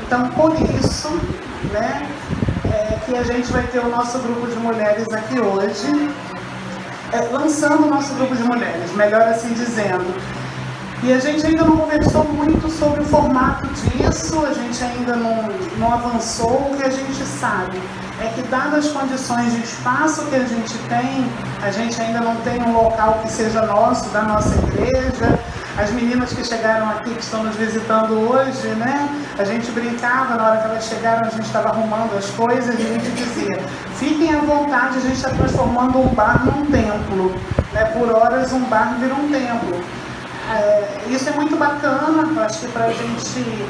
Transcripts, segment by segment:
Então, por isso, né, que a gente vai ter o nosso grupo de mulheres aqui hoje, lançando o nosso grupo de mulheres, melhor assim dizendo. E a gente ainda não conversou muito sobre o formato disso, a gente ainda não avançou. O que a gente sabe é que, dadas as condições de espaço que a gente ainda não tem um local que seja nosso, da nossa igreja. As meninas que chegaram aqui, que estão nos visitando hoje, né? A gente brincava, na hora que elas chegaram, a gente estava arrumando as coisas e a gente dizia: fiquem à vontade, a gente está transformando um bar num templo, né? Por horas um bar vira um templo. Isso é muito bacana, eu acho que para a gente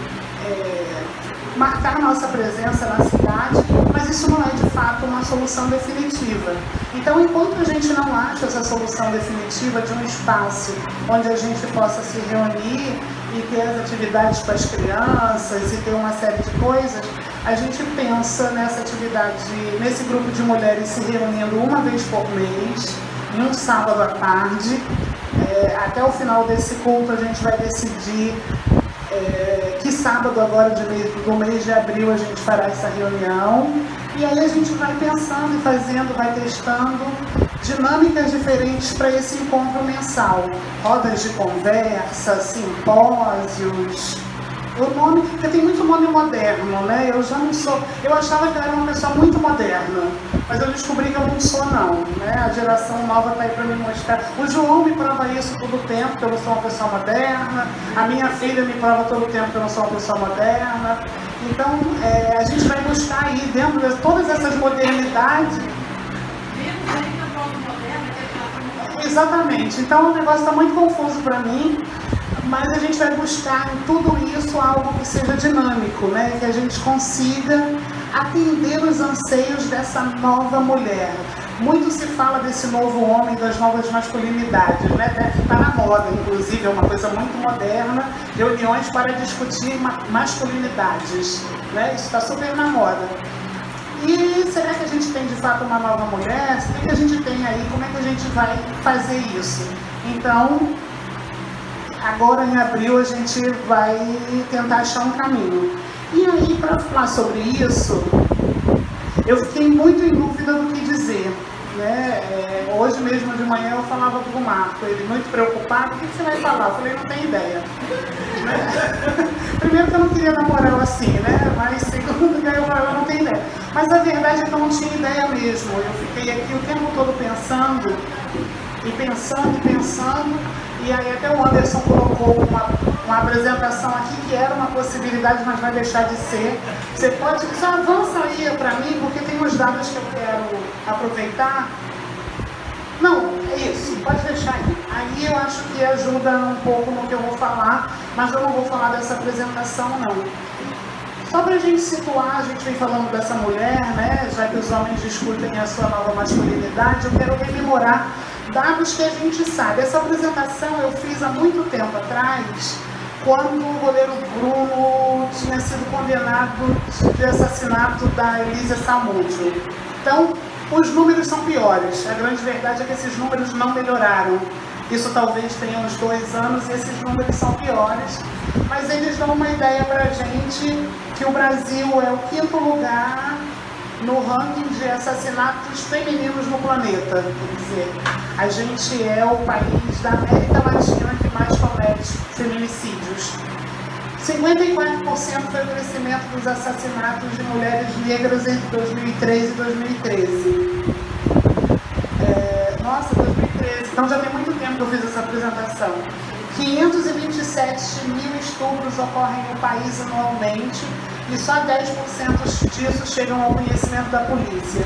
marcar nossa presença na cidade, mas isso não é de fato uma solução definitiva. Então, enquanto a gente não acha essa solução definitiva de um espaço onde a gente possa se reunir e ter as atividades com as crianças e ter uma série de coisas, a gente pensa nessa atividade, nesse grupo de mulheres se reunindo uma vez por mês, em um sábado à tarde. Até o final desse culto a gente vai decidir que sábado agora do mês de abril a gente fará essa reunião. E aí a gente vai pensando e fazendo, vai testando dinâmicas diferentes para esse encontro mensal. Rodas de conversa, simpósios. Porque tem muito nome moderno, né? Eu achava que eu era uma pessoa muito moderna, mas eu descobri que eu não sou, não, né? A geração nova está aí para me mostrar. O João me prova isso todo o tempo, que eu não sou uma pessoa moderna. A minha filha me prova todo o tempo que eu não sou uma pessoa moderna. Então, a gente vai buscar aí, dentro de todas essas modernidades... Exatamente. Então, o negócio está muito confuso para mim. Mas a gente vai buscar em tudo isso algo que seja dinâmico, né? Que a gente consiga atender os anseios dessa nova mulher. Muito se fala desse novo homem, das novas masculinidades, né? Está na moda, inclusive, é uma coisa muito moderna, reuniões para discutir masculinidades, né? Isso está super na moda. E será que a gente tem de fato uma nova mulher? O que a gente tem aí? Como é que a gente vai fazer isso? Então, agora em abril a gente vai tentar achar um caminho. E aí, para falar sobre isso, eu fiquei muito em dúvida do que dizer, né? Hoje mesmo de manhã eu falava com o Marco, ele muito preocupado: o que você vai falar? Eu falei: não tenho ideia. Primeiro que eu não queria namorar assim, né? Mas segundo que eu não tenho ideia. Mas a verdade é que eu não tinha ideia mesmo. Eu fiquei aqui o tempo todo pensando, e aí até o Anderson colocou uma apresentação aqui que era uma possibilidade, mas vai deixar de ser. Você pode, só avança aí para mim, porque tem uns dados que eu quero aproveitar. Não, é isso, pode deixar aí. Aí eu acho que ajuda um pouco no que eu vou falar, mas eu não vou falar dessa apresentação, não. Só para a gente situar, a gente vem falando dessa mulher, né? Já que os homens discutem a sua nova masculinidade, eu quero rememorar dados que a gente sabe. Essa apresentação eu fiz há muito tempo atrás, quando o goleiro Bruno tinha sido condenado de assassinato da Elísia Samúdio. Então, os números são piores. A grande verdade é que esses números não melhoraram. Isso talvez tenha uns 2 anos e esses números são piores. Mas eles dão uma ideia para a gente que o Brasil é o 5º lugar no ranking de assassinatos femininos no planeta. Quer dizer, a gente é o país da América Latina que mais comete feminicídios. 54% foi o crescimento dos assassinatos de mulheres negras entre 2003 e 2013. Nossa, 2013, então já tem muito tempo que eu fiz essa apresentação. 527 mil estupros ocorrem no país anualmente e só 10% disso chegam ao conhecimento da polícia.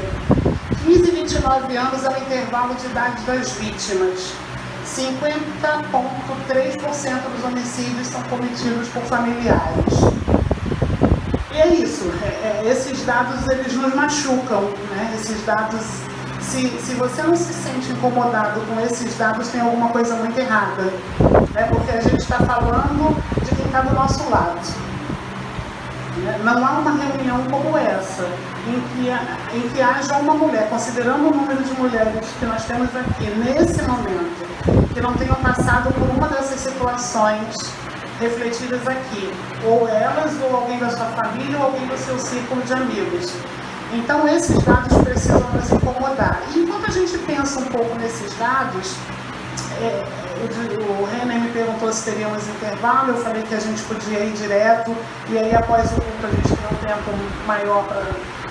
15 e 29 anos é o intervalo de idade das vítimas. 50,3% dos homicídios são cometidos por familiares. E é isso, esses dados eles nos machucam, né? Esses dados, se você não se sente incomodado com esses dados, tem alguma coisa muito errada, né? Porque a gente está falando de quem está do nosso lado. Não há uma reunião como essa, em que haja uma mulher, considerando o número de mulheres que nós temos aqui nesse momento, que não tenham passado por uma dessas situações refletidas aqui, ou elas, ou alguém da sua família, ou alguém do seu círculo de amigos. Então esses dados precisam nos incomodar. E enquanto a gente pensa um pouco nesses dados, o Renner me perguntou se teríamos intervalo, eu falei que a gente podia ir direto, e aí após o culto a gente tem um tempo maior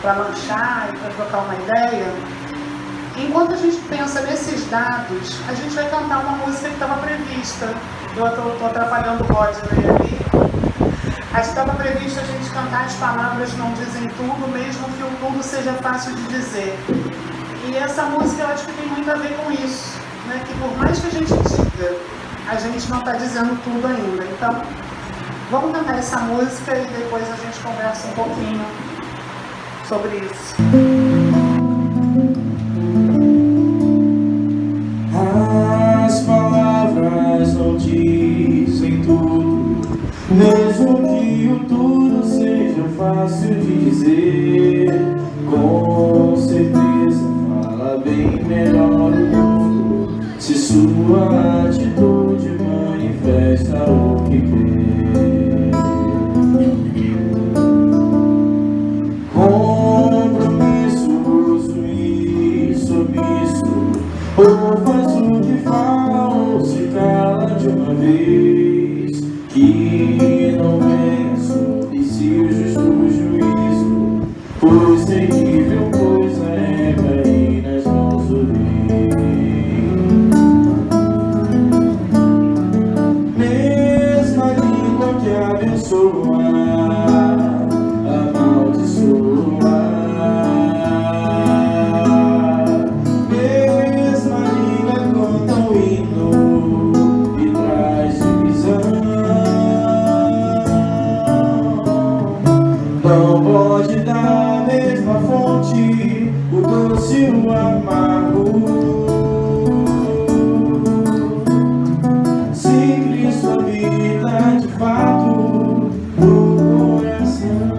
para lanchar e para trocar uma ideia. Enquanto a gente pensa nesses dados, a gente vai cantar uma música que estava prevista. Eu estou atrapalhando o Rodney ali. Estava previsto a gente cantar As Palavras Não Dizem Tudo, mesmo que o tudo seja fácil de dizer. E essa música eu acho que tem muito a ver com isso, né? Que por mais que a gente diga, a gente não está dizendo tudo ainda. Então, vamos cantar essa música e depois a gente conversa um pouquinho sobre isso. As palavras não dizem tudo, mesmo que o tudo seja fácil de dizer. Com certeza fala bem melhor o mundo, se sua atitude manifesta o que crê. Compromissos e submisso, ou faz o que fala ou se cala de uma vez, que não venha sobre si o justo juízo, pois terrível coisa é cair nas mãos do rei. Mesma língua que abençoa, amaldiçoa. Não pode dar a mesma fonte, o doce e o amargo. Se Cristo habita de fato no coração.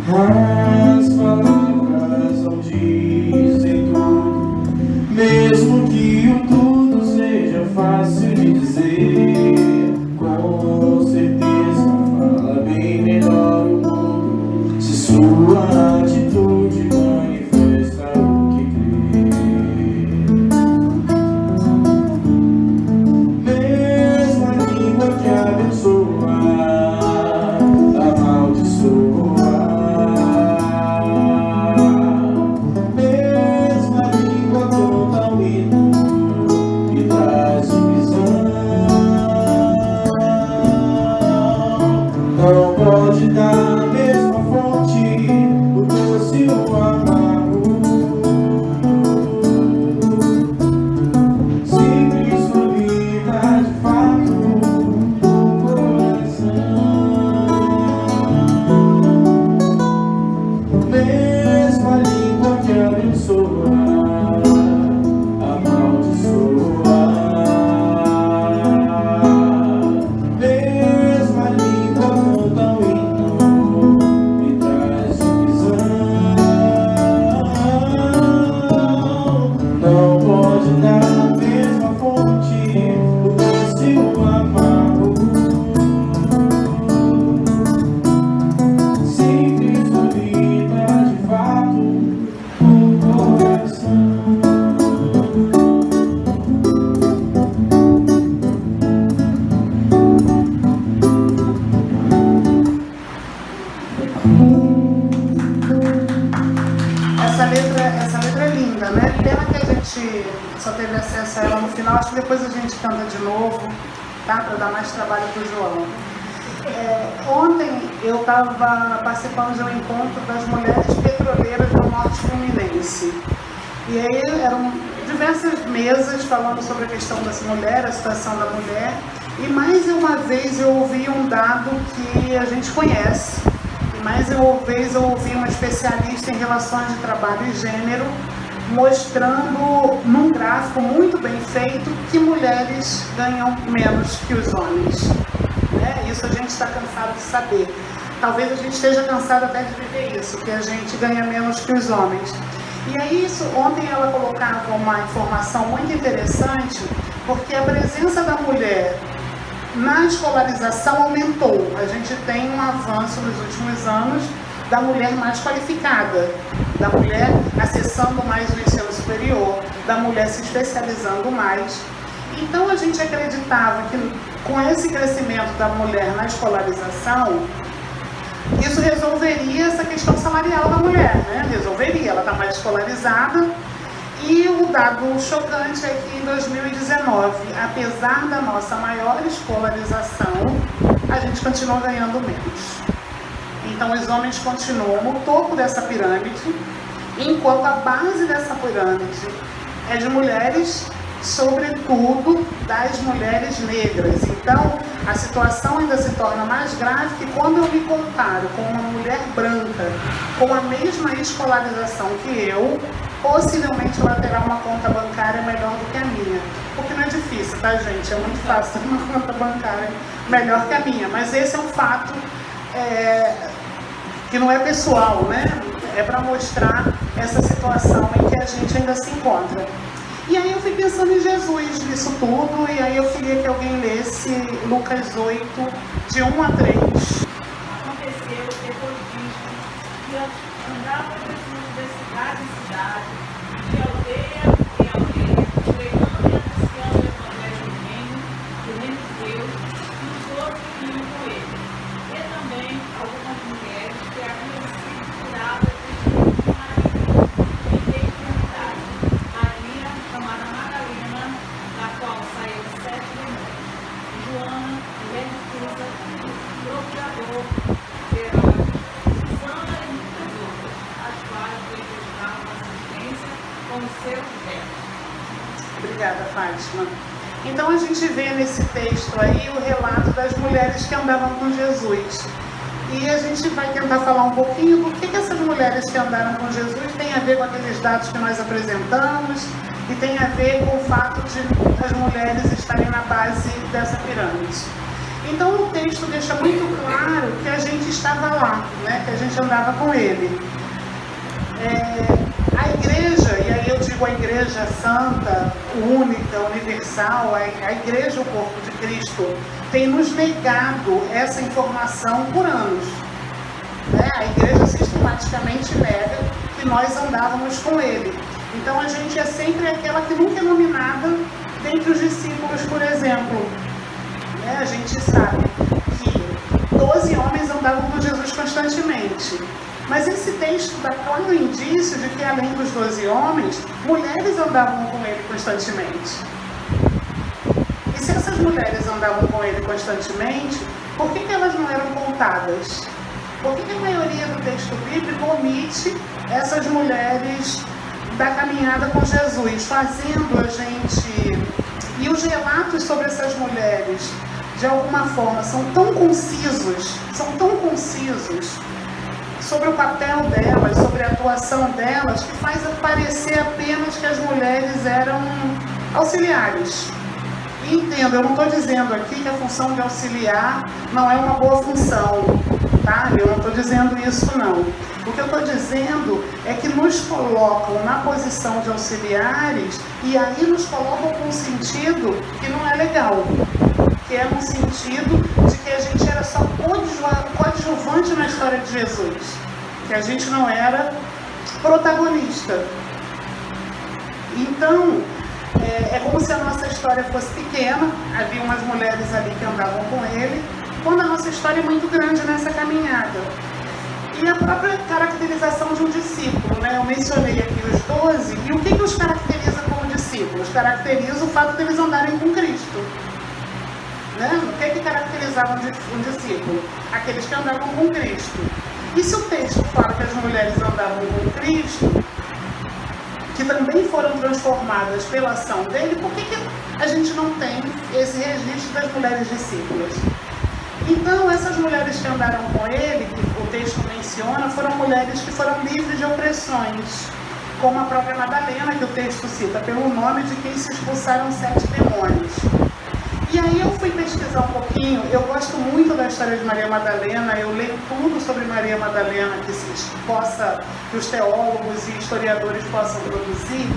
As palavras não dizem tudo, mesmo que o tudo seja fácil de dizer. Com certeza fala bem melhor o mundo, se sua atitude manifesta o que crê. Mesma língua que abençoa, amaldiçoa. Mesma língua conta o hino e traz divisão. Não pode dar a mesma fonte, o doce e o amargo. Se Cristo habita de fato no coração. Mesma língua que abençoa, amaldiçoa. Mesma língua canta o hino e traz divisão. Não pode dar a mesma fonte, o doce e o amargo. Se Cristo habita de fato no coração. Essa letra é linda, né? Pena que a gente só teve acesso a ela no final, acho que depois a gente canta de novo, tá? Para dar mais trabalho para o João. Ontem eu estava participando de um encontro das mulheres petroleiras do Norte Fluminense. E aí eram diversas mesas falando sobre a questão dessa mulher, a situação da mulher. E mais uma vez eu ouvi um dado que a gente conhece. E mais uma vez eu ouvi uma especialista em relações de trabalho e gênero mostrando num gráfico muito bem feito que mulheres ganham menos que os homens. Isso a gente está cansado de saber. Talvez a gente esteja cansado até de viver isso, que a gente ganha menos que os homens. E aí, ontem ela colocava uma informação muito interessante, porque a presença da mulher na escolarização aumentou. A gente tem um avanço nos últimos anos da mulher mais qualificada, da mulher acessando mais o ensino superior, da mulher se especializando mais. Então a gente acreditava que com esse crescimento da mulher na escolarização, isso resolveria essa questão salarial da mulher, né? Resolveria, ela está mais escolarizada. E o dado chocante é que em 2019, apesar da nossa maior escolarização, a gente continua ganhando menos. Então os homens continuam no topo dessa pirâmide, enquanto a base dessa pirâmide é de mulheres, sobretudo das mulheres negras. Então a situação ainda se torna mais grave que quando eu me comparo com uma mulher branca com a mesma escolarização que eu, possivelmente ela terá uma conta bancária melhor do que a minha. Porque não é difícil, tá, gente? É muito fácil ter uma conta bancária melhor que a minha. Mas esse é um fato que não é pessoal, né? É para mostrar essa situação em que a gente ainda se encontra. E aí eu fui pensando em Jesus nisso tudo, e aí eu queria que alguém lesse Lucas 8, de 1 a 3. Aconteceu depois disso, que andava Jesus de cidade em cidade, de aldeia em aldeia, pregando e anunciando o evangelho do reino de Deus, e os outros vinham com ele. E também algumas mulheres que haviam sido curadas de espírito maligno, em enfermidade. Maria, chamada Madalena, da qual saíram 7 demônios. Joana, mulher de Cusa, procurador de Herodes, Susana e muitas outras, as quais lhe prestavam assistência com os seus bens. Obrigada, Fátima. Então a gente vê nesse texto aí o relato das mulheres que andavam com Jesus. E a gente vai tentar falar um pouquinho do que essas mulheres que andaram com Jesus têm a ver com aqueles dados que nós apresentamos e tem a ver com o fato de as mulheres estarem na base dessa pirâmide. Então o texto deixa muito claro que a gente estava lá, né? Que a gente andava com ele. A igreja, e aí eu digo a igreja santa, única, universal, a igreja, o corpo de Cristo, tem nos negado essa informação por anos. Né? A igreja sistematicamente nega que nós andávamos com ele. Então a gente é sempre aquela que nunca é nominada dentre os discípulos, por exemplo. Né? A gente sabe que 12 homens andavam com Jesus constantemente. Mas esse texto dá claro indício de que, além dos 12 homens, mulheres andavam com ele constantemente. E se essas mulheres andavam com ele constantemente, por que elas não eram contadas? Por que a maioria do texto bíblico omite essas mulheres da caminhada com Jesus, fazendo a gente... E os relatos sobre essas mulheres, de alguma forma, são tão concisos, sobre o papel delas, sobre a atuação delas, que faz parecer apenas que as mulheres eram auxiliares. E entendo, eu não estou dizendo aqui que a função de auxiliar não é uma boa função, tá? Eu não estou dizendo isso, não. O que eu estou dizendo é que nos colocam na posição de auxiliares e aí nos colocam com um sentido que não é legal, que é no sentido de que a gente era só coadjuvante na história de Jesus, que a gente não era protagonista. Então, é como se a nossa história fosse pequena, havia umas mulheres ali que andavam com ele, quando a nossa história é muito grande nessa caminhada. E a própria caracterização de um discípulo, né? Eu mencionei aqui os 12, e o que os caracteriza como discípulos? Caracteriza o fato de eles andarem com Cristo. Né? O que caracterizava um discípulo? Aqueles que andavam com Cristo. E se o texto fala que as mulheres andavam com Cristo, que também foram transformadas pela ação dele, por que a gente não tem esse registro das mulheres discípulas? Então, essas mulheres que andaram com ele, que o texto menciona, foram mulheres que foram livres de opressões, como a própria Madalena, que o texto cita pelo nome, de quem se expulsaram 7 demônios. E aí eu fui pesquisar um pouquinho, eu gosto muito da história de Maria Madalena, eu leio tudo sobre Maria Madalena que os teólogos e historiadores possam produzir,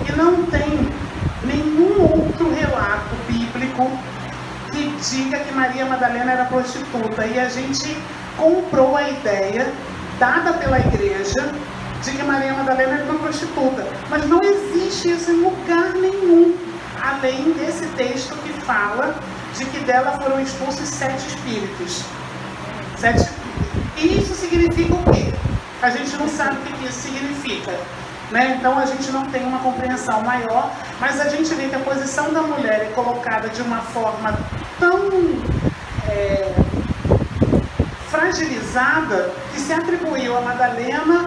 e não tem nenhum outro relato bíblico que diga que Maria Madalena era prostituta. E a gente comprou a ideia, dada pela igreja, de que Maria Madalena era uma prostituta. Mas não existe isso em lugar nenhum, além desse texto que fala de que dela foram expulsos 7 espíritos. E isso significa o quê? A gente não sabe o que isso significa, né? Então a gente não tem uma compreensão maior, mas a gente vê que a posição da mulher é colocada de uma forma tão fragilizada que se atribuiu a Madalena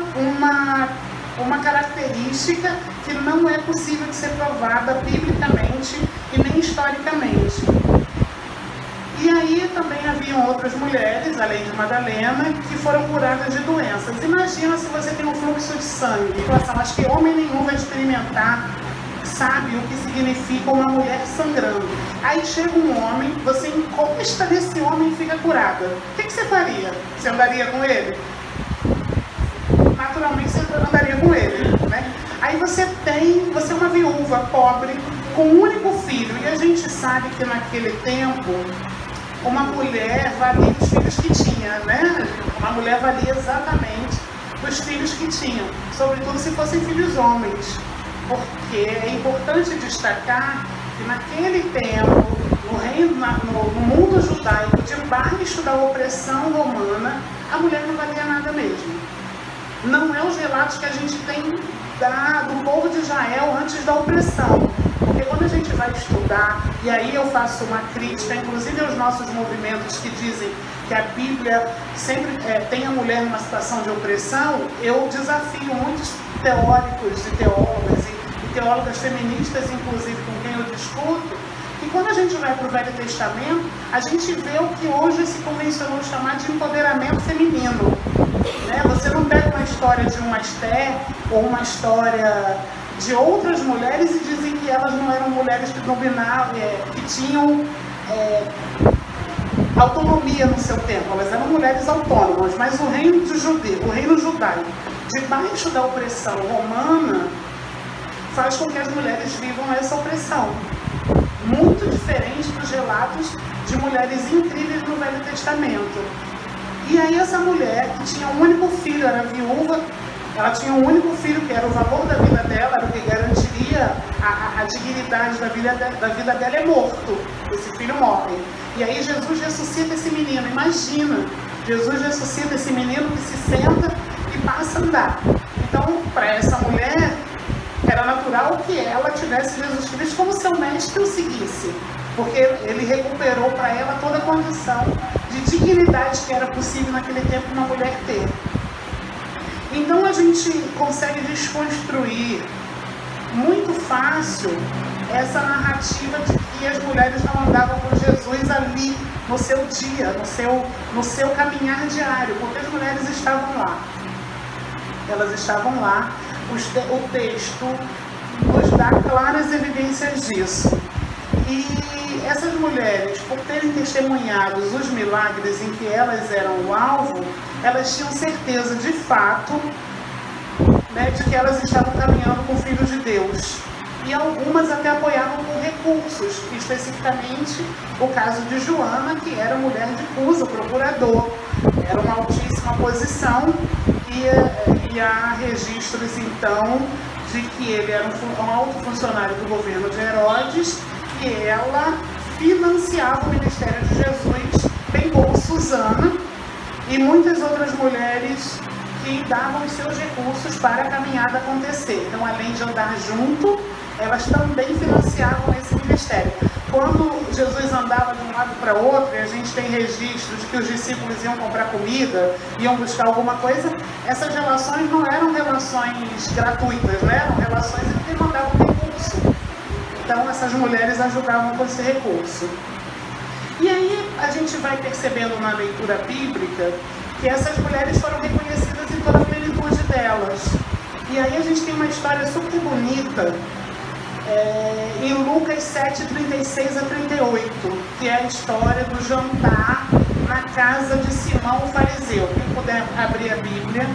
uma característica que não é possível de ser provada biblicamente e nem historicamente. E aí também haviam outras mulheres, além de Madalena, que foram curadas de doenças. Imagina se você tem um fluxo de sangue. Acho que homem nenhum vai experimentar, sabe o que significa uma mulher sangrando. Aí chega um homem, você encosta nesse homem e fica curada. O que você faria? Você andaria com ele? Naturalmente você andaria com ele, né? Aí você é uma viúva pobre, com um único filho. E a gente sabe que naquele tempo, uma mulher valia os filhos que tinha, né? Uma mulher valia exatamente os filhos que tinham, sobretudo se fossem filhos homens, porque é importante destacar que naquele tempo, no mundo judaico, debaixo da opressão romana, a mulher não valia nada mesmo. Não é os relatos que a gente tem do povo de Israel antes da opressão. Porque quando a gente vai estudar, e aí eu faço uma crítica, inclusive aos nossos movimentos que dizem que a Bíblia sempre tem a mulher numa situação de opressão, eu desafio muitos teóricos e teólogas, e teólogas feministas, inclusive, com quem eu discuto, que quando a gente vai para o Velho Testamento, a gente vê o que hoje se convencionou chamar de empoderamento feminino. Né? Você não pega uma história de uma Esther ou uma história de outras mulheres e dizem que elas não eram mulheres que dominavam, que tinham autonomia no seu tempo. Elas eram mulheres autônomas, mas o reino judaico, debaixo da opressão romana, faz com que as mulheres vivam essa opressão. Muito diferente dos relatos de mulheres incríveis no Velho Testamento. E aí essa mulher, que tinha um único filho, era viúva, ela tinha um único filho, que era o valor da vida dela, era o que garantiria a dignidade da vida dela, é morto. Esse filho morre. E aí Jesus ressuscita esse menino. Imagina, Jesus ressuscita esse menino que se senta e passa a andar. Então, para essa mulher, era natural que ela tivesse Jesus Cristo como seu mestre o seguisse, porque ele recuperou para ela toda a condição de dignidade que era possível naquele tempo uma mulher ter. Então a gente consegue desconstruir muito fácil essa narrativa de que as mulheres não andavam com Jesus ali no seu dia, no seu caminhar diário, porque as mulheres estavam lá. Elas estavam lá. O texto nos dá claras evidências disso. E essas mulheres, por terem testemunhado os milagres em que elas eram o alvo, elas tinham certeza de fato, né, de que elas estavam caminhando com o Filho de Deus. E algumas até apoiavam com recursos, especificamente o caso de Joana, que era mulher de Cusa, o procurador. Era uma altíssima posição e há registros, então, de que ele era um alto funcionário do governo de Herodes e ela financiava o ministério de Jesus, bem como Susana e muitas outras mulheres que davam os seus recursos para a caminhada acontecer. Então, além de andar junto, elas também financiavam esse ministério. Quando Jesus andava de um lado para outro, e a gente tem registros de que os discípulos iam comprar comida, iam buscar alguma coisa, essas relações não eram relações gratuitas, né? Eram relações em que mandavam recurso. Então, essas mulheres ajudavam com esse recurso. E aí, a gente vai percebendo na leitura bíblica que essas mulheres foram reconhecidas em toda a plenitude delas. E aí a gente tem uma história super bonita em Lucas 7, 36 a 38, que é a história do jantar na casa de Simão o fariseu. Quem puder abrir a Bíblia,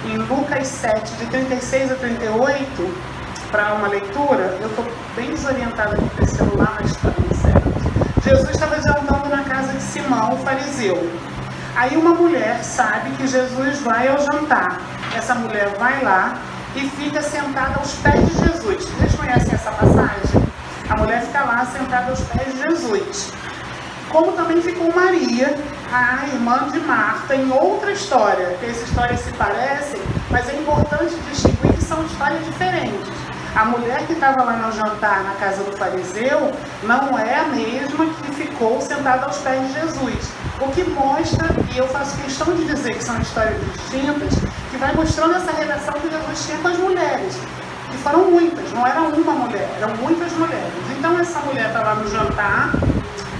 em Lucas 7, de 36 a 38, para uma leitura. Eu estou bem desorientada aqui com esse celular, mas está tudo certo. Jesus estava jantando na casa de Simão o fariseu. Aí uma mulher sabe que Jesus vai ao jantar. Essa mulher vai lá e fica sentada aos pés de Jesus. Vocês conhecem essa passagem? A mulher fica lá sentada aos pés de Jesus. Como também ficou Maria, a irmã de Marta, em outra história. Porque essas histórias se parecem, mas é importante distinguir que são histórias diferentes. A mulher que estava lá no jantar na casa do fariseu não é a mesma que ficou sentada aos pés de Jesus. O que mostra, e eu faço questão de dizer que são histórias distintas, que vai mostrando essa relação que Jesus tinha com as mulheres. E foram muitas, não era uma mulher, eram muitas mulheres. Então essa mulher está lá no jantar,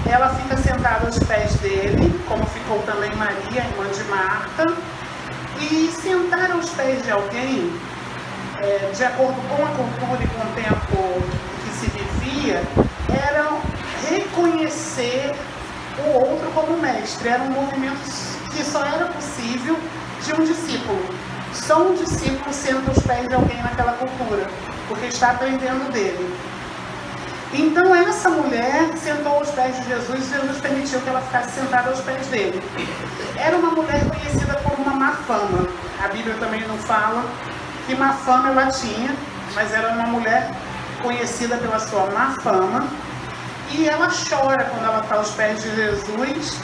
ela fica sentada aos pés dele, como ficou também Maria, irmã de Marta. E sentar aos pés de alguém, de acordo com a cultura e com o tempo que se vivia, era reconhecer o outro como mestre. Era um movimento que só era possível de um discípulo. Só um discípulo senta aos pés de alguém naquela cultura, porque está aprendendo dele. Então essa mulher sentou aos pés de Jesus e Jesus permitiu que ela ficasse sentada aos pés dele. Era uma mulher conhecida por uma má fama. A Bíblia também não fala que má fama ela tinha, mas era uma mulher conhecida pela sua má fama. E ela chora quando ela está aos pés de Jesus,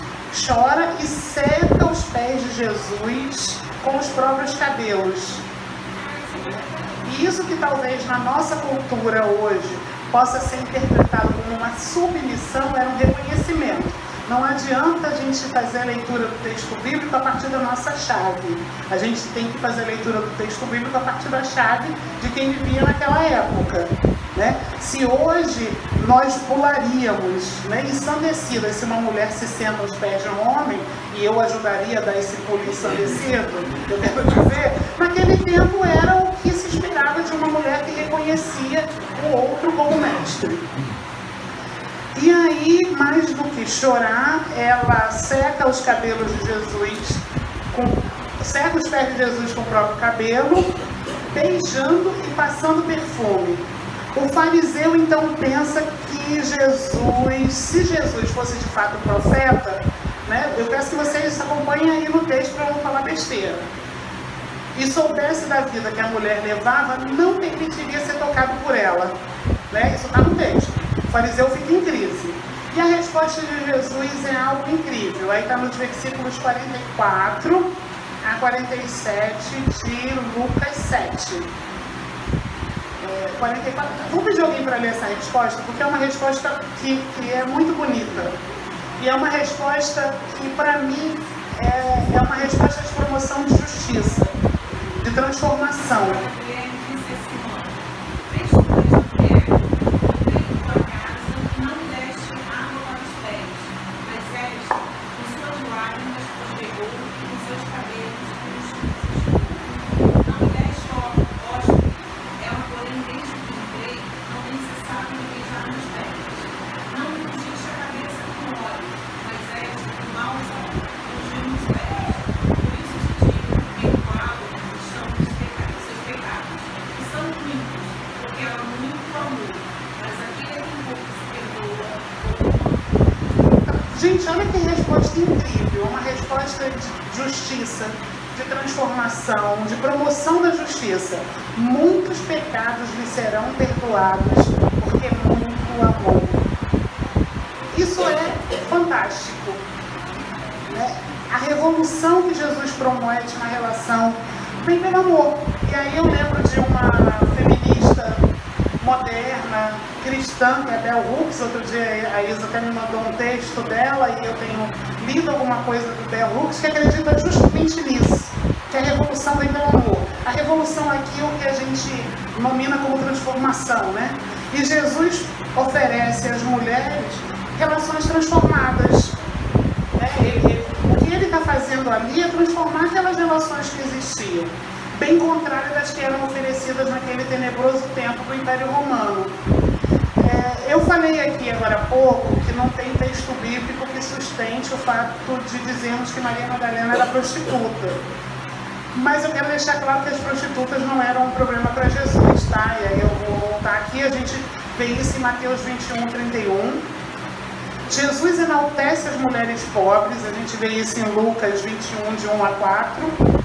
chora e seca os pés de Jesus com os próprios cabelos. E isso que talvez na nossa cultura hoje possa ser interpretado como uma submissão, era um reconhecimento. Não adianta a gente fazer a leitura do texto bíblico a partir da nossa chave. A gente tem que fazer a leitura do texto bíblico a partir da chave de quem vivia naquela época. Né? Se hoje nós pularíamos, né, ensandecidas, se uma mulher se senta aos pés de um homem, e eu ajudaria a dar esse pulo ensandecido, eu quero dizer, naquele tempo era o que se esperava de uma mulher que reconhecia o outro como mestre. E aí, mais do que chorar, ela seca os cabelos de Jesus, seca os pés de Jesus com o próprio cabelo, beijando e passando perfume. O fariseu então pensa que Jesus, se Jesus fosse de fato profeta, né, eu peço que vocês acompanhem aí no texto para não falar besteira, e soubesse da vida que a mulher levava, não permitiria ser tocado por ela. Né? Isso está no texto. O fariseu fica em crise. E a resposta de Jesus é algo incrível. Aí está nos versículos 44 a 47 de Lucas 7. 44. Vamos pedir alguém para ler essa resposta, porque é uma resposta que é muito bonita. E é uma resposta que, para mim, é uma resposta de promoção de justiça, de transformação. Gente, olha que resposta incrível, uma resposta de justiça, de transformação, de promoção da justiça. Muitos pecados lhe serão perdoados, porque muito amor. Isso é fantástico. Né? A revolução que Jesus promove na relação vem pelo amor. E aí eu lembro de uma feminista moderna, cristã, que é a Bell Hooks. Outro dia a Isa até me mandou um texto dela e eu tenho lido alguma coisa do Bell Hooks, que acredita justamente nisso, que a revolução vem pelo amor. A revolução aqui é o que a gente nomina como transformação, né? E Jesus oferece às mulheres relações transformadas. Né? O que ele está fazendo ali é transformar aquelas relações que existiam, bem contrário das que eram oferecidas naquele tenebroso tempo do Império Romano. consistente o fato de dizermos que Maria Madalena era prostituta. Mas eu quero deixar claro que as prostitutas não eram um problema para Jesus, tá? E aí eu vou voltar aqui, a gente vê isso em Mateus 21:31. Jesus enaltece as mulheres pobres, a gente vê isso em Lucas 21, de 1 a 4.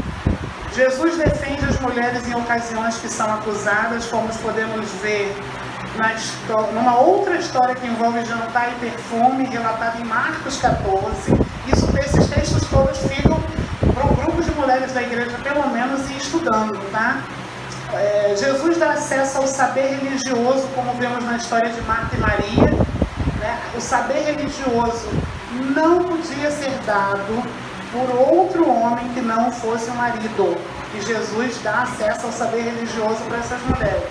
Jesus defende as mulheres em ocasiões que são acusadas, como podemos ver numa outra história que envolve jantar e perfume, relatada em Marcos 14. Esses textos todos ficam para um grupo de mulheres da igreja, pelo menos, ir estudando, tá? Jesus dá acesso ao saber religioso, como vemos na história de Marta e Maria, né? O saber religioso não podia ser dado por outro homem que não fosse o marido. E Jesus dá acesso ao saber religioso para essas mulheres.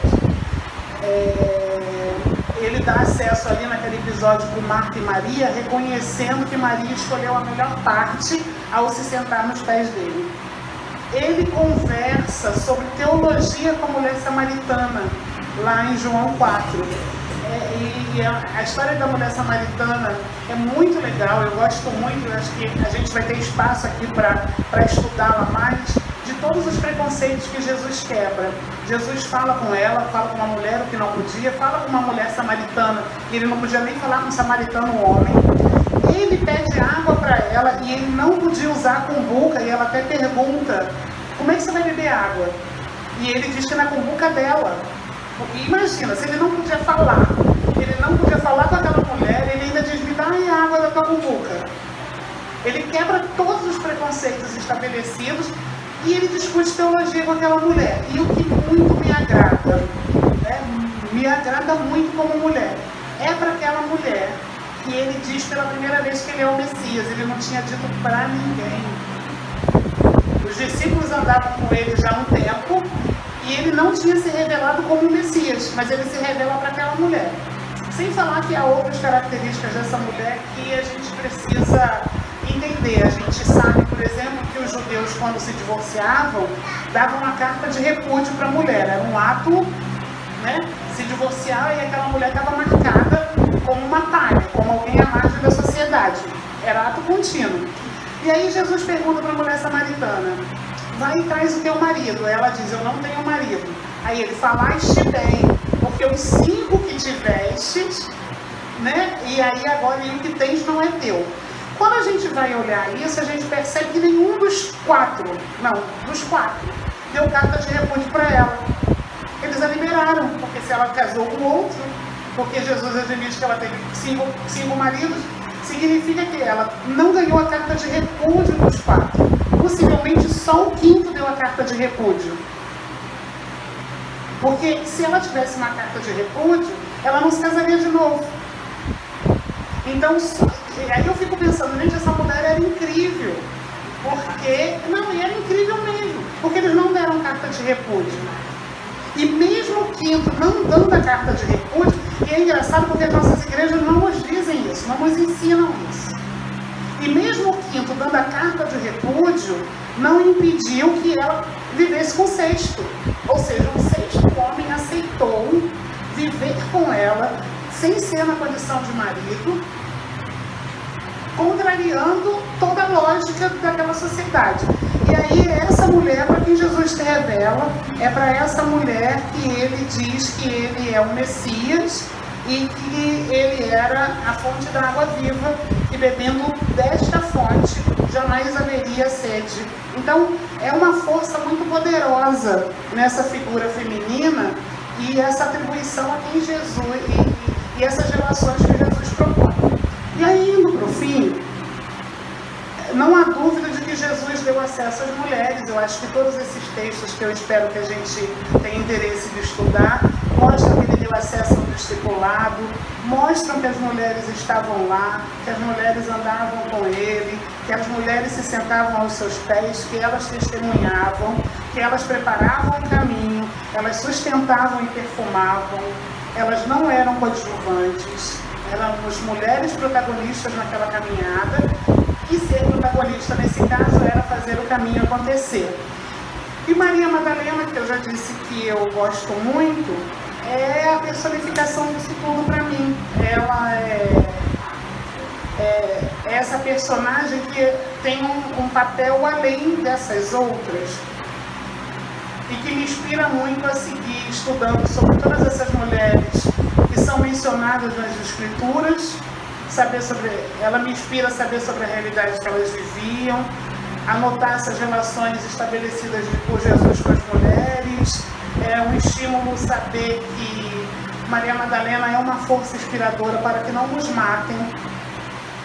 Ele dá acesso ali naquele episódio para Marta e Maria, reconhecendo que Maria escolheu a melhor parte ao se sentar nos pés dele. Ele conversa sobre teologia com a mulher samaritana, lá em João 4. A história da mulher samaritana é muito legal, eu gosto muito, eu acho que a gente vai ter espaço aqui para estudá-la mais, de todos os preconceitos que Jesus quebra. Jesus fala com ela, fala com uma mulher o que não podia, fala com uma mulher samaritana, e ele não podia nem falar com um samaritano homem. Ele pede água para ela e ele não podia usar a cumbuca, e ela até pergunta, como é que você vai beber água? E ele diz que na cumbuca dela. E imagina, se ele não podia falar com aquela mulher, ele ainda diz, me dá aí a água da tua cumbuca. Ele quebra todos os preconceitos estabelecidos e ele discute teologia com aquela mulher. E o que muito me agrada, né, me agrada muito como mulher, é para aquela mulher que ele diz pela primeira vez que ele é o Messias. Ele não tinha dito para ninguém. Os discípulos andavam com ele já há um tempo e ele não tinha se revelado como o Messias, mas ele se revela para aquela mulher. Sem falar que há outras características dessa mulher que a gente precisa entender. A gente sabe, por exemplo, que os judeus, quando se divorciavam, davam uma carta de repúdio para a mulher. Era um ato, né, se divorciar, e aquela mulher estava marcada como uma palha, como alguém à margem da sociedade. Era ato contínuo. E aí Jesus pergunta para a mulher samaritana, vai e traz o teu marido. Ela diz, eu não tenho marido. Aí ele, falaste bem, porque os 5 que tivestes, né, e aí agora o que tens não é teu. Quando a gente vai olhar isso, a gente percebe que nenhum dos 4, deu carta de repúdio para ela. Eles a liberaram, porque se ela casou com outro, porque Jesus admite que ela teve 5 maridos, significa que ela não ganhou a carta de repúdio dos 4. Possivelmente só o 5º deu a carta de repúdio. Porque se ela tivesse uma carta de repúdio, ela não se casaria de novo. Então, aí eu fico pensando, gente, essa mulher era incrível. Porque, não, e era incrível mesmo. Porque eles não deram carta de repúdio. E mesmo o 5º não dando a carta de repúdio, e é engraçado porque as nossas igrejas não nos dizem isso, não nos ensinam isso. E mesmo o 5º dando a carta de repúdio, não impediu que ela vivesse com o 6º. Ou seja, o 6º homem aceitou viver com ela, sem ser na condição de marido, contrariando toda a lógica daquela sociedade. E aí essa mulher para quem Jesus se revela, é para essa mulher que ele diz que ele é o Messias e que ele era a fonte da água viva, e bebendo desta fonte jamais haveria sede. Então é uma força muito poderosa nessa figura feminina e essa atribuição a quem Jesus e essas relações que Jesus propõe. E aí, indo para o fim, não há dúvida de que Jesus deu acesso às mulheres. Eu acho que todos esses textos que eu espero que a gente tenha interesse de estudar mostram que ele deu acesso ao discipulado, mostram que as mulheres estavam lá, que as mulheres andavam com ele, que as mulheres se sentavam aos seus pés, que elas testemunhavam, que elas preparavam o caminho, elas sustentavam e perfumavam, elas não eram coadjuvantes, éramos mulheres protagonistas naquela caminhada, e ser protagonista nesse caso era fazer o caminho acontecer. E Maria Madalena, que eu já disse que eu gosto muito, é a personificação disso tudo para mim. é essa personagem que tem um papel além dessas outras e que me inspira muito a seguir estudando sobre todas essas mulheres que são mencionadas nas Escrituras. Ela me inspira a saber sobre a realidade que elas viviam, anotar essas relações estabelecidas por Jesus com as mulheres. É um estímulo saber que Maria Madalena é uma força inspiradora para que não nos matem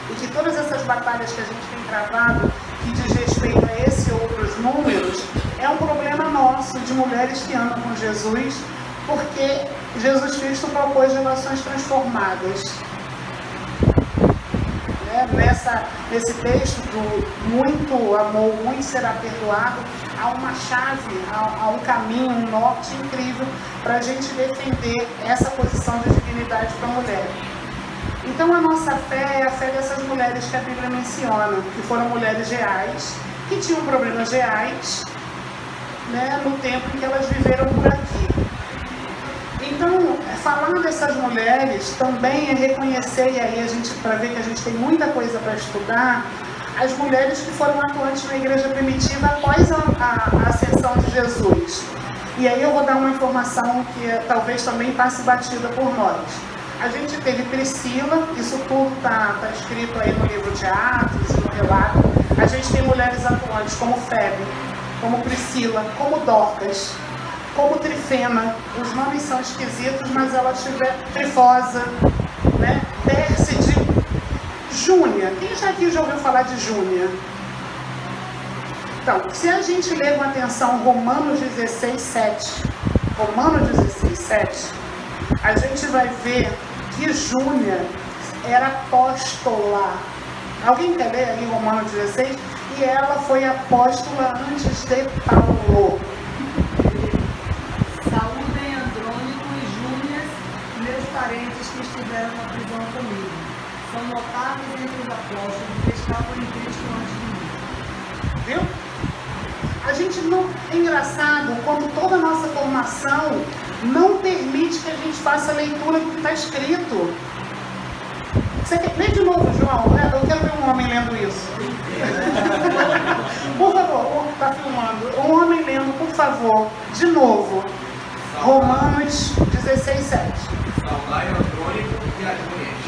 e que todas essas batalhas que a gente tem travado, que diz respeito a esse e outros números, é um problema nosso de mulheres que andam com Jesus, porque Jesus Cristo propôs relações transformadas. Nesse texto do muito amor, muito será perdoado, há uma chave, há um caminho, um norte incrível para a gente defender essa posição de dignidade para a mulher. Então a nossa fé é a fé dessas mulheres que a Bíblia menciona, que foram mulheres reais, que tinham problemas reais, né, no tempo em que elas viveram por aqui. Então, falar dessas mulheres também é reconhecer, e aí para ver que a gente tem muita coisa para estudar, as mulheres que foram atuantes na igreja primitiva após a ascensão de Jesus. E aí eu vou dar uma informação que talvez também passe batida por nós. A gente teve Priscila, isso tudo está escrito aí no livro de Atos, no relato. A gente tem mulheres atuantes como Febe, como Priscila, como Dorcas, como Trifena. Os nomes são esquisitos, mas ela tiver Trifosa, né? Pérside, Júnia. Quem já aqui já ouviu falar de Júnia? Então, se a gente ler com atenção Romanos 16:7, Romanos 16:7, a gente vai ver que Júnia era apóstola. Alguém quer ler aí Romanos 16? E ela foi apóstola antes de Paulo. Saúdem Andrônico e Júnias, meus parentes que estiveram na prisão comigo. São notáveis entre os apóstolos que estavam em Cristo antes de mim. Viu? A gente não... É engraçado quando toda a nossa formação não permite que a gente faça a leitura do que está escrito. Você quer ler de novo, João? Eu quero ver um homem lendo isso. Por favor, está filmando. Um homem lendo, por favor, de novo. Romanos 16:7. Saudai Andrônico e a Júnias,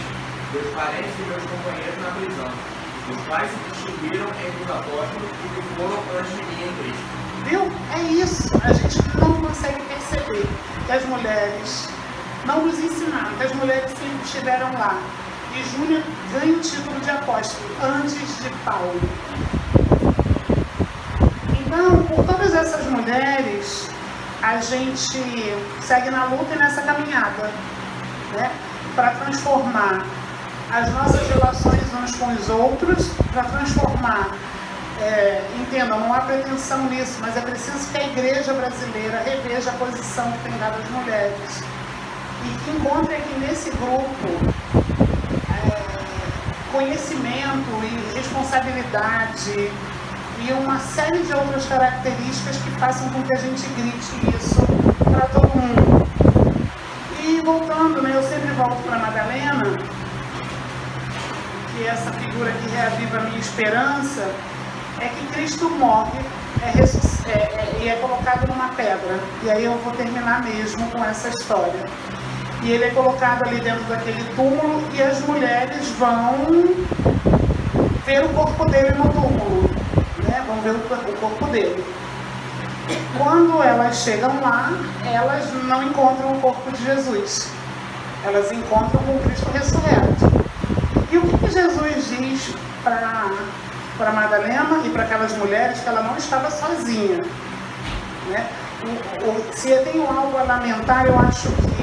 meus parentes e meus companheiros na prisão, os quais se distinguiram entre os apóstolos e que foram antes de mim em Cristo. Viu? É isso. A gente não consegue perceber que as mulheres não nos ensinaram, que as mulheres sempre estiveram lá. E Júnia ganha o título de apóstolo antes de Paulo. Então, por todas essas mulheres, a gente segue na luta e nessa caminhada, né? Para transformar as nossas relações uns com os outros, para transformar, entendam, não há pretensão nisso, mas é preciso que a igreja brasileira reveja a posição que tem dado às mulheres e que encontre aqui nesse grupo conhecimento e responsabilidade e uma série de outras características que façam com que a gente grite isso para todo mundo. E voltando, né, eu sempre volto para Madalena, que essa figura que reaviva a minha esperança, é que Cristo morre e é colocado numa pedra. E aí eu vou terminar mesmo com essa história. E ele é colocado ali dentro daquele túmulo e as mulheres vão ver o corpo dele no túmulo, né? Vão ver o corpo dele. Quando elas chegam lá, elas não encontram o corpo de Jesus. Elas encontram com Cristo ressurreto. E o que Jesus diz para Madalena e para aquelas mulheres? Que ela não estava sozinha, né? Se eu tenho algo a lamentar, eu acho que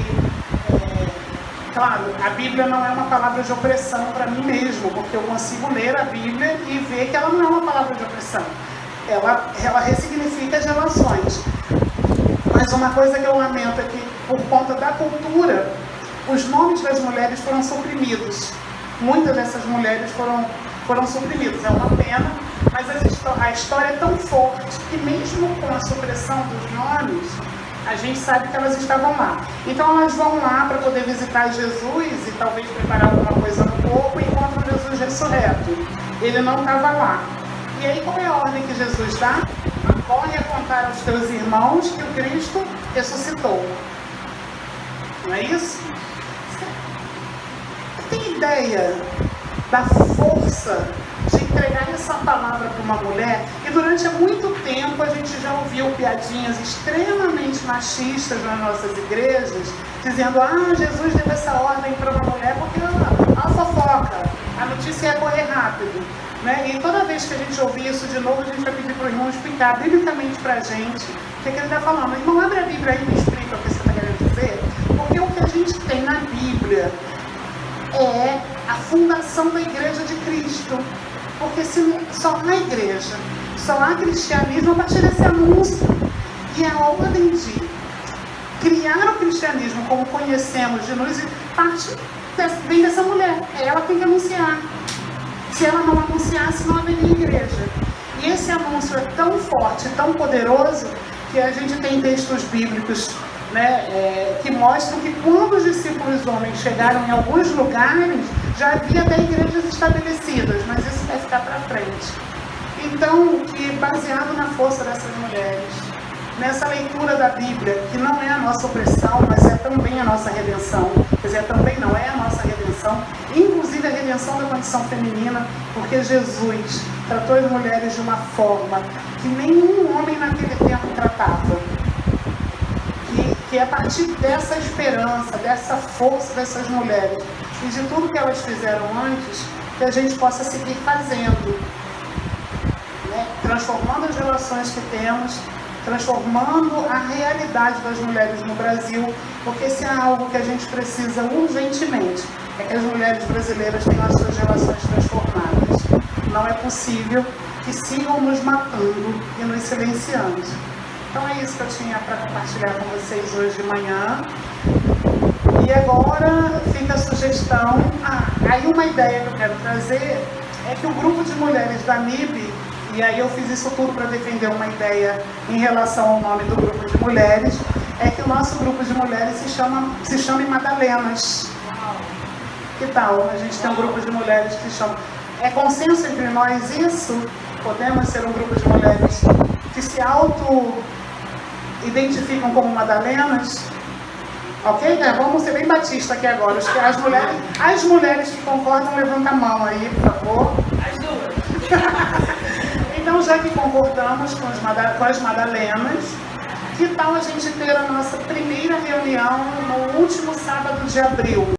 claro, a Bíblia não é uma palavra de opressão para mim mesmo, porque eu consigo ler a Bíblia e ver que ela não é uma palavra de opressão. Ela ressignifica as relações. Mas uma coisa que eu lamento é que, por conta da cultura, os nomes das mulheres foram suprimidos. Muitas dessas mulheres foram suprimidas. É uma pena, mas a história é tão forte que mesmo com a supressão dos nomes, a gente sabe que elas estavam lá. Então elas vão lá para poder visitar Jesus e talvez preparar alguma coisa no corpo e encontram Jesus ressurreto. Ele não estava lá. E aí qual é a ordem que Jesus dá? Corre a contar aos teus irmãos que o Cristo ressuscitou. Não é isso? Você tem ideia da força de entregar essa palavra para uma mulher? E durante muito tempo a gente já ouviu piadinhas extremamente machistas nas nossas igrejas, dizendo, Jesus deu essa ordem para uma mulher porque a fofoca, a notícia ia correr rápido. Né? E toda vez que a gente ouvir isso de novo, a gente vai pedir para o irmão explicar biblicamente para a gente o que ele está falando. Irmão, abre a Bíblia aí e me explica o que você está querendo dizer. Porque o que a gente tem na Bíblia é a fundação da Igreja de Cristo. Porque só há igreja, só há cristianismo a partir desse anúncio. E a ordem de criar o cristianismo como conhecemos de nós vem dessa mulher. Ela tem que anunciar. Se ela não anunciasse, não haveria igreja. E esse anúncio é tão forte, tão poderoso, que a gente tem textos bíblicos, né, que mostram que quando os discípulos homens chegaram em alguns lugares, já havia até igrejas estabelecidas, mas isso vai ficar para frente. Então, que baseado na força dessas mulheres, nessa leitura da Bíblia, que não é a nossa opressão, mas é também a nossa redenção, quer dizer, também não é a nossa redenção, inclusive a redenção da condição feminina, porque Jesus tratou as mulheres de uma forma que nenhum homem naquele tempo tratava. Que é a partir dessa esperança, dessa força dessas mulheres e de tudo que elas fizeram antes, que a gente possa seguir fazendo, né? Transformando as relações que temos, transformando a realidade das mulheres no Brasil, porque se há algo que a gente precisa urgentemente, é que as mulheres brasileiras tenham as suas relações transformadas. Não é possível que sigam nos matando e nos silenciando. Então é isso que eu tinha para compartilhar com vocês hoje de manhã. E agora fica a sugestão, aí uma ideia que eu quero trazer é que o grupo de mulheres da MIB, e aí eu fiz isso tudo para defender uma ideia em relação ao nome do grupo de mulheres, é que o nosso grupo de mulheres se chame Madalenas. Que tal? A gente tem um grupo de mulheres que chama... É consenso entre nós isso? Podemos ser um grupo de mulheres que se auto-identificam como Madalenas? Ok? Vamos ser bem batista aqui agora. As mulheres que concordam, levantam a mão aí, por favor. As duas. Então, já que concordamos com as Madalenas, que tal a gente ter a nossa primeira reunião no último sábado de abril?